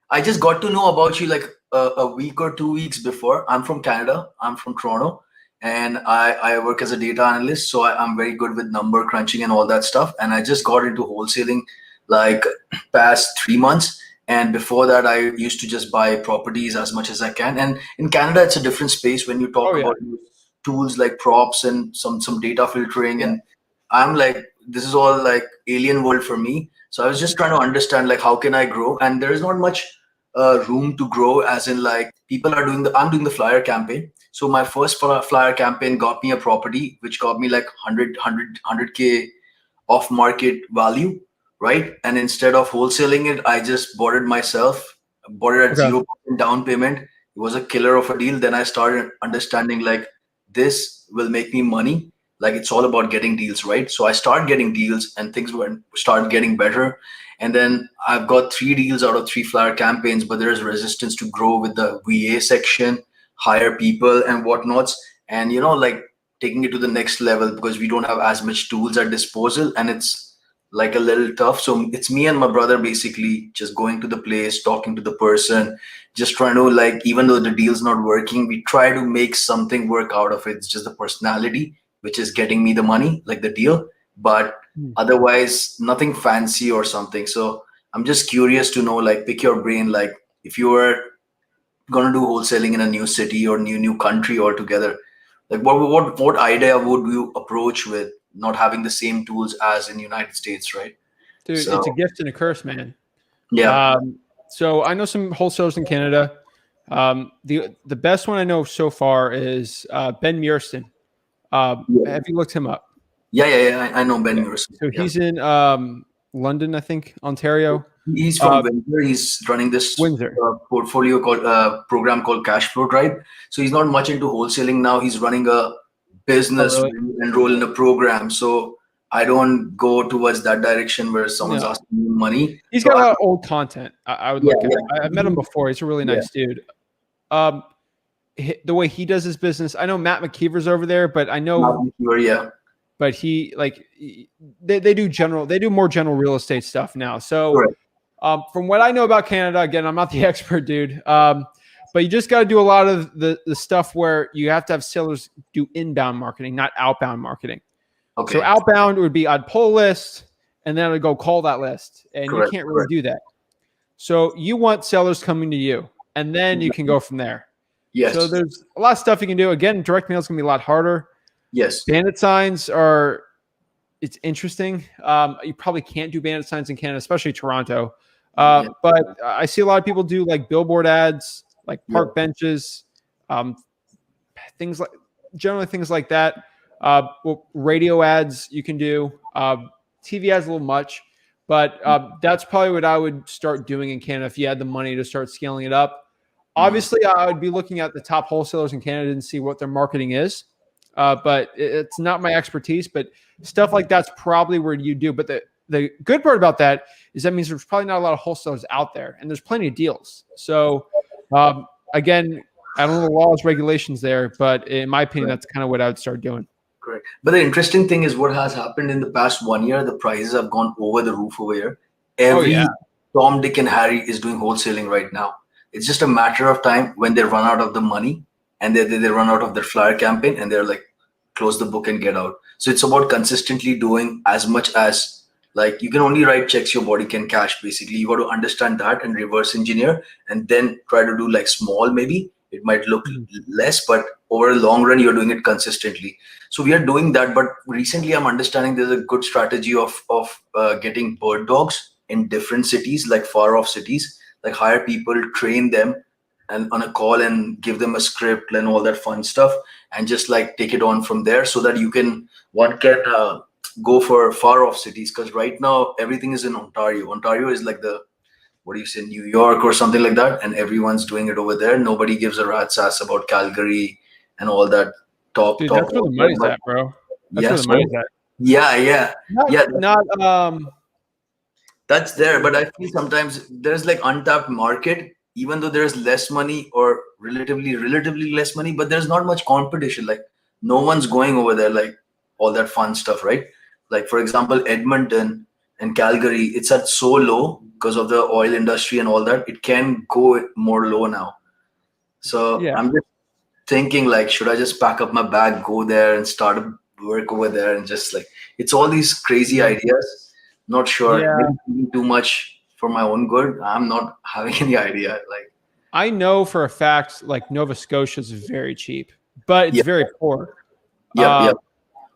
I just got to know about you like a week or 2 weeks before. I'm from Canada. I'm from Toronto, and I work as a data analyst. So I'm very good with number crunching and all that stuff. And I just got into wholesaling like past 3 months. And before that, I used to just buy properties as much as I can. And in Canada, it's a different space when you Oh talk yeah, about tools like props and some data filtering. yeah. And I'm like, this is all like alien world for me. So I was just trying to understand like how can I grow? And there is not much room to grow, as in like people are doing I'm doing the flyer campaign. So my first flyer campaign got me a property which got me like 100k off market value, right? And instead of wholesaling it, I just bought it myself, bought it at Okay. 0% down payment. It was a killer of a deal. Then I started understanding like this will make me money. Like it's all about getting deals, right? So I started getting deals and things went started getting better. And then I've got 3 deals out of 3 flyer campaigns, but there's resistance to grow with the VA section, hire people and whatnots. And like taking it to the next level because we don't have as much tools at disposal, and it's like a little tough. So it's me and my brother basically just going to the place, talking to the person, just trying to like, even though the deal's not working, we try to make something work out of it. It's just the personality which is getting me the money, like the deal, but Hmm. otherwise nothing fancy or something. So I'm just curious to know, like, pick your brain, like if you were gonna do wholesaling in a new city or new country altogether, like what idea would you approach with not having the same tools as in United States, right? Dude, it's a So gift and a curse, man. yeah, So I know some wholesalers in Canada. The best one I know so far is Ben Muirston. yeah, Have you looked him up? yeah. I know Ben Yeah. Murison. So Yeah, he's in London, I think, Ontario, he's from uh, Windsor. He's running this Windsor. portfolio called program called Cash Flow Tribe. So he's not much into wholesaling now. He's running a Oh, business really? where you enroll in a program. So I don't go towards that direction where someone's No. asking me money. He's So got a lot of old content. I would yeah, look at. I've met him yeah, before. He's a really yeah. nice dude. Um, the way he does his business, I know Matt McKeever's over there, but I know, Not sure, yeah. but they do they do more general real estate stuff now. So Correct. from what I know about Canada, again, I'm not the expert, dude. But you just got to do a lot of the stuff where you have to have sellers do inbound marketing, not outbound marketing. So Okay. outbound would be I'd pull a list and then I'd go call that list, and you Correct. can't really Correct. do that. So you want sellers coming to you, and then you can Exactly. go from there. So Yes. there's a lot of stuff you can do. Again, direct mail is going to be a lot harder. Yes. Bandit signs are it's interesting. You probably can't do bandit signs in Canada, especially Toronto. Yeah. But I see a lot of people do like billboard ads, like Yeah. park benches, um, things like generally things like that. Well, radio ads you can do. TV ads a little much, but that's probably what I would start doing in Canada if you had the money to start scaling it up. Mhm. Obviously, I would be looking at the top wholesalers in Canada and see what their marketing is. But it's not my expertise. But stuff like that's probably where you do. But the good part about that is that means there's probably not a lot of wholesalers out there, and there's plenty of deals. So again, I don't know the laws, regulations there, but in my opinion, Correct. that's kind of what I would start doing. Correct. But the interesting thing is what has happened in the past 1 year, the prices have gone over the roof over here. Oh yeah, Every Tom, Dick, and Harry is doing wholesaling right now. It's just a matter of time when they run out of the money and they run out of their flyer campaign and they're like, close the book and get out. So it's about consistently doing as much as, like, you can only write checks your body can cash. Basically, you got to understand that and reverse engineer, and then try to do like small. Maybe it might look Mhm. less, but over a long run, you're doing it consistently. So we are doing that. But recently, I'm understanding there's a good strategy of getting bird dogs in different cities, like far off cities, like hire people, train them, and on a call and give them a script and all that fun stuff, and just like take it on from there, so that one can go for far off cities. Because right now everything is in Ontario. Ontario is like the, what do you say, New York or something like that, and everyone's doing it over there. Nobody gives a rat's ass about Calgary and all that Dude, talk that's where about the that. money's But at, bro. That's yeah, where the so money's at. yeah, yeah, yeah, Not. that's there. But I feel sometimes there's like untapped market, even though there's less money, or relatively less money, but there's not much competition. Like no one's going over there, like all that fun stuff, right? Like for example, Edmonton. in Calgary, it's at so low because of the oil industry and all that. It can go more low now. So Yeah. I'm just thinking like, should I just pack up my bag, go there and start a work over there and just like, it's all these crazy Yeah. ideas. Not sure, Yeah. maybe thinking too much for my own good. I'm not having any idea. Like, I know for a fact, like Nova Scotia is very cheap, but it's yeah, very poor. yep, Uh, yep.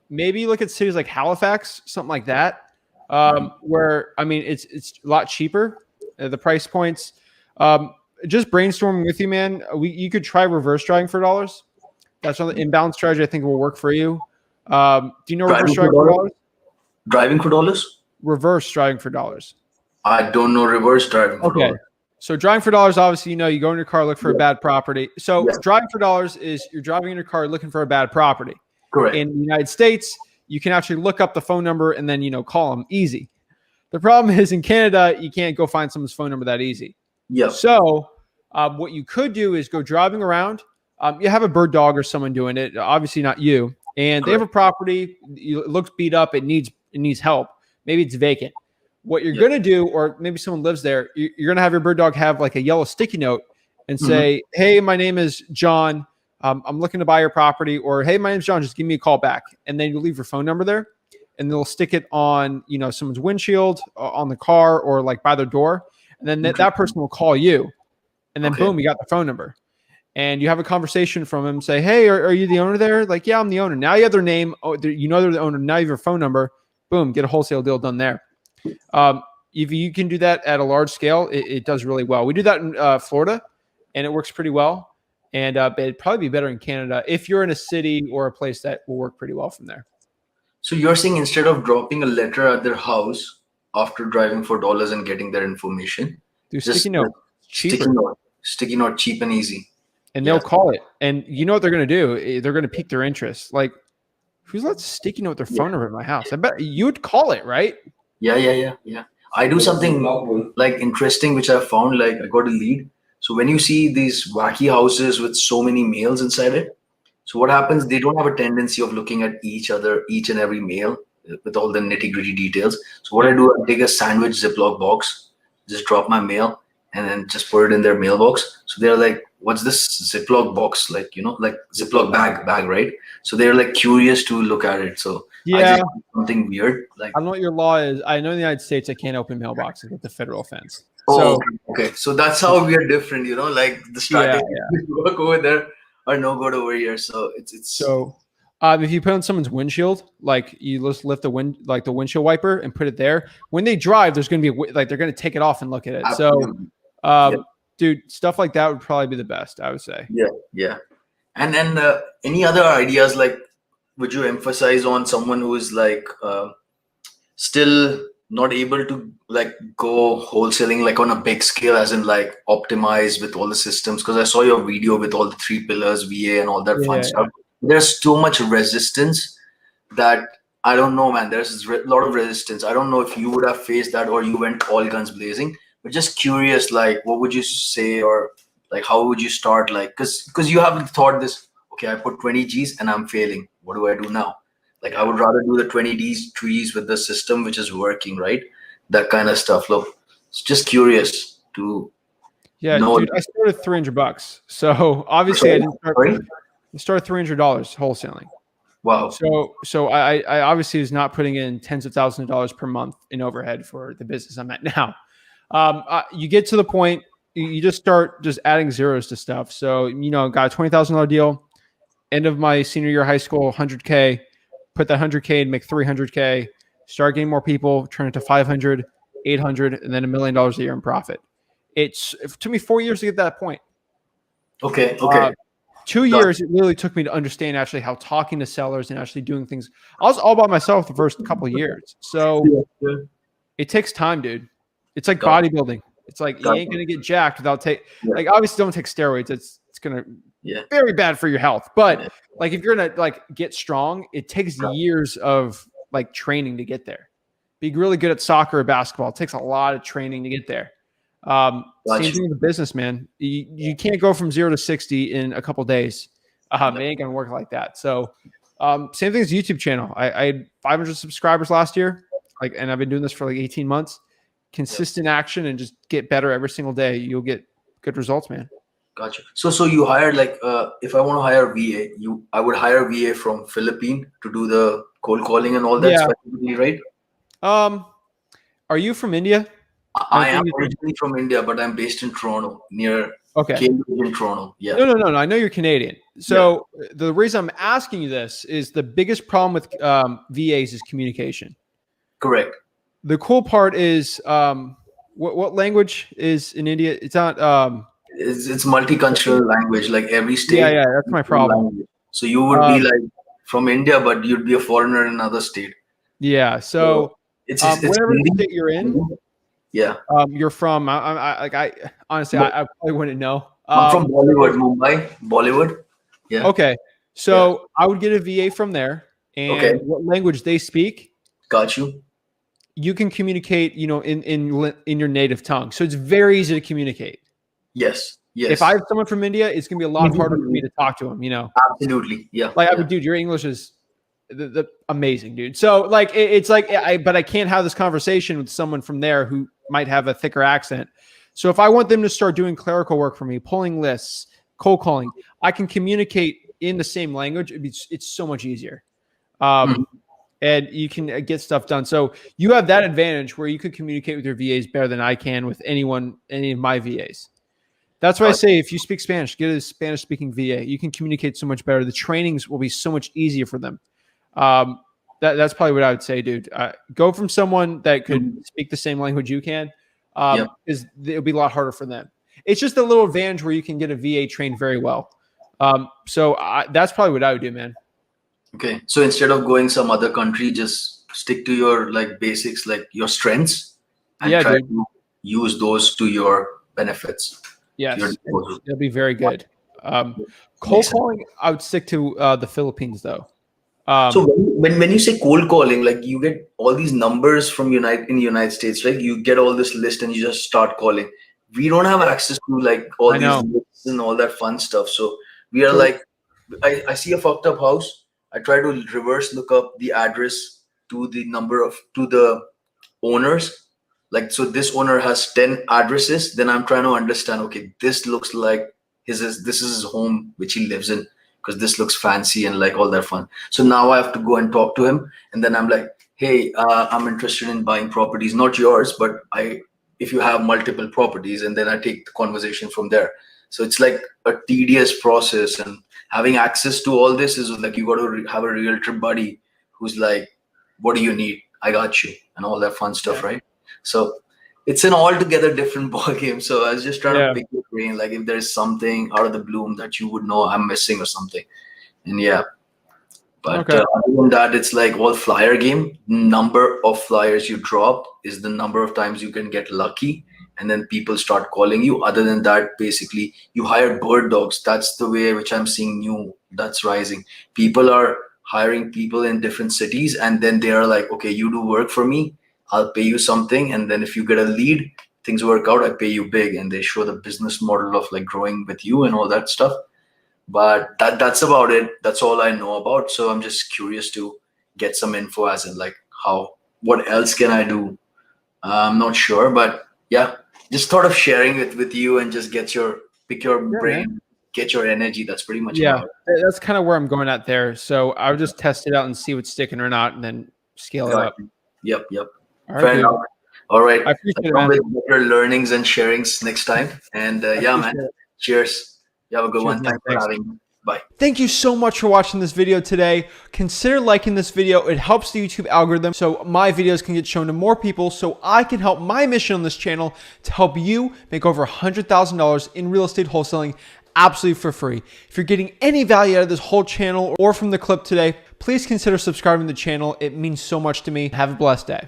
maybe look at cities like Halifax, something like that, Mhm. where I mean it's a lot cheaper. The price points. Um, just brainstorming with you, man. You could try reverse driving for dollars. That's another inbound strategy I think will work for you. Do you know reverse Driving for driving for dollars? dollars? Driving for dollars? Reverse driving for dollars. I don't know reverse driving for Okay. dollars. So driving for dollars, obviously, you go in your car, look for a Yeah, bad property. So yeah, driving for dollars is you're driving in your car looking for a bad property. correct. In the United States, you can actually look up the phone number and then call them easy. The problem is in Canada, you can't go find someone's phone number that easy. Yep. So what you could do is go driving around. You have a bird dog or someone doing it, obviously not you, and they have a Correct. property. It looks beat up. It needs help. Maybe it's vacant. What you're Yep. going to do, or maybe someone lives there, you're going to have your bird dog have like a yellow sticky note and Hmm. say, "Hey, my name is John. I'm looking to buy your property," or "Hey, my name's John. Just give me a call back." And then you leave your phone number there, and they'll stick it on someone's windshield, on the car, or like by their door, and then that Interesting. person will call you, and then Okay. boom, you got the phone number, and you have a conversation from them. Say, "Hey, are you the owner there?" Like, "Yeah, I'm the owner." Now you have their name. Oh, they're the owner. Now you have your phone number. Boom, get a wholesale deal done there. Um, if you can do that at a large scale, it does really well. We do that in Florida, and it works pretty well. And but it'd probably be better in Canada if you're in a city or a place that will work pretty well from there. So you're saying instead of dropping a letter at their house after driving for dollars and getting their information, Do a sticky just note, it's cheaper, sticky note, cheap and easy. and they'll Yeah, call it. And you know what they're going to do? They're going to pique their interest. Like, who's lets a sticky note with their yeah, phone number in my house? I bet you'd call it, right? yeah. I do something like interesting which I found. Like I got a lead. So when you see these wacky houses with so many males inside it, so what happens? They don't have a tendency of looking at each and every mail with all the nitty gritty details. So what I Yep. do, I take a sandwich Ziploc box, just drop my mail, and then just put it in their mailbox. So they're like, "What's this Ziploc box?" Like like Ziploc bag, right? So they're like curious to look at it. So I just Yeah. do something weird, like, I don't know what your law is. I know in the United States I can't open mailboxes with the federal offense. oh, So okay. So that's how we are different, like the yeah, strategy work over there are no good over here. So it's so if you put on someone's windshield, like you just lift the windshield wiper and put it there, when they drive, there's going to be like they're going to take it off and look at it. So, absolutely. Yeah, dude, stuff like that would probably be the best, I would say. yeah. And any other ideas, like would you emphasize on someone who is like still not able to like go wholesaling like on a big scale, as in like optimize with all the systems? Because I saw your video with all the three pillars, VA and all that fun Yeah, stuff. There's too much resistance that I don't know, man. There's a lot of resistance. I don't know if you would have faced that or you went all guns blazing. But just curious, like, what would you say, or like, how would you start? Like, because you haven't thought this. Okay, I put 20 G's and I'm failing. What do I do now? Like, I yeah, would rather do the 20 D's trees with the system which is working, right? That kind of stuff. Look, it's just curious to yeah, know. dude. I started $300, so obviously I Sorry? didn't start. Sorry? I started $300 wholesaling. Wow. So I obviously was not putting in tens of thousands of dollars per month in overhead for the business I'm at now. You get to the point, you just start just adding zeros to stuff. So, got a $20,000 deal, end of my senior year of high school, 100K, put that 100K and make 300K, start getting more people, turn it to 500, 800, and then $1 million a year in profit. It took me 4 years to get to that point. Okay. Uh, Okay. 2 years, it really took me to understand actually how talking to sellers and actually doing things. I was all by myself the first couple of years. So Yeah. it takes time, dude. It's like Got bodybuilding. It's like you got ain't gonna get jacked without Yeah. like obviously don't take steroids. It's gonna Yeah. very bad for your health. Yeah. But like if you're gonna like get strong, it takes Got years of like training to get there. Be really good at soccer or basketball. It takes a lot of training to get there. got Same you. thing with the business, man. You can't go from 0 to 60 in a couple days. It ain't gonna work like that. So, same thing as YouTube channel. I had 500 subscribers last year. like, and I've been doing this for like 18 months, Yep. consistent action and just get better every single day. You'll get good results, man. Gotcha. So you hired like if I want to hire VA, I would hire VA from Philippine to do the cold calling and all that Yeah. specifically, right? Um, are you from India? I am India. originally from India, but I'm based in Toronto, near Okay. Cambridge in Toronto. Yeah. No. I know you're Canadian. Yeah. So the reason I'm asking you this is the biggest problem with VAs is communication. Correct. The cool part is what language is in India? It's not. It's multicultural language. Like every state, Yeah. That's my problem. language. So you would be Um, like from India, but you'd be a foreigner in another state. yeah. So So it's whatever Hindi. state you're in, Yeah. you're from. I honestly, But I probably wouldn't know. I'm from Bollywood, Mumbai, Bollywood. Yeah. Okay. Yeah. So I would get a VA from there, Okay. and what language they speak, Got you. you can communicate, in your native tongue. So it's very easy to communicate. Yes. Yes. If I have someone from India, it's gonna be a lot harder for me to talk to them. Absolutely. Yeah. Like, I Yeah. mean, dude, your English is the amazing, dude. So like, it's like, but I can't have this conversation with someone from there who might have a thicker accent. So if I want them to start doing clerical work for me, pulling lists, cold calling, I can communicate in the same language. It's so much easier. Mhm. And you can get stuff done. So you have that advantage where you could communicate with your VAs better than I can with any of my VAs. That's why I say if you speak Spanish, get a Spanish speaking VA. You can communicate so much better. The trainings will be so much easier for them. That's probably what I would say, dude. Go from someone that could speak the same language you can, Yep. because it'll be a lot harder for them. It's just a little advantage where you can get a VA trained very well. So that's probably what I would do, man. Okay. So instead of going some other country, just stick to your like basics, like your strengths, and Yeah, try dude. to use those to your benefits. To your Yes, disposal. it'll be very good. Cold Makes sense. calling, I would stick to the Philippines though. So when you say cold calling, like you get all these numbers from in the United States, right? You get all this list and you just start calling. We don't have access to like all I these know. lists and all that fun stuff. So we are So like, I see a fucked up house. I try to reverse look up the address to the owners. Like, so this owner has 10 addresses, then I'm trying to understand, okay, this looks like this is his home which he lives in, because this looks fancy and like all that fun. So now I have to go and talk to him, and then I'm like, hey, I'm interested in buying properties, not yours, but if you have multiple properties, and then I take the conversation from there. So it's like a tedious process, and having access to all this is like you got to have a realtor buddy who's like, what do you need? I got you, and all that fun stuff, yeah. right? So it's an altogether different ball game. So I was just trying to Yeah. pick your brain, like if there's something out of the bloom that you would know I'm missing or something. And yeah, but Okay. other than that, it's like all flyer game. Number of flyers you drop is the number of times you can get lucky, and then people start calling you. Other than that, basically, you hire bird dogs. That's the way which I'm seeing new. That's rising. People are hiring people in different cities, and then they are like, okay, you do work for me. I'll pay you something, and then if you get a lead, things work out. I pay you big, and they show the business model of like growing with you and all that stuff. But that's about it. That's all I know about. So I'm just curious to get some info, as in like what else can I do? I'm not sure, but yeah, just thought of sharing it with you and just pick your Yeah, man. brain, get your energy. That's pretty much Yeah. about it. That's kind of where I'm going at there. So I would just test it out and see what's sticking or not, and then scale it Got up. you. Yep. All right, Fair dude. enough. All right. I appreciate it, Come man. with better learnings and sharings next time. And I yeah, appreciate man. it. Cheers. You have a good Cheers, one. man. Thanks for Thanks. having me. Bye. Thank you so much for watching this video today. Consider liking this video. It helps the YouTube algorithm so my videos can get shown to more people, so I can help my mission on this channel to help you make over $100,000 in real estate wholesaling absolutely for free. If you're getting any value out of this whole channel or from the clip today, please consider subscribing to the channel. It means so much to me. Have a blessed day.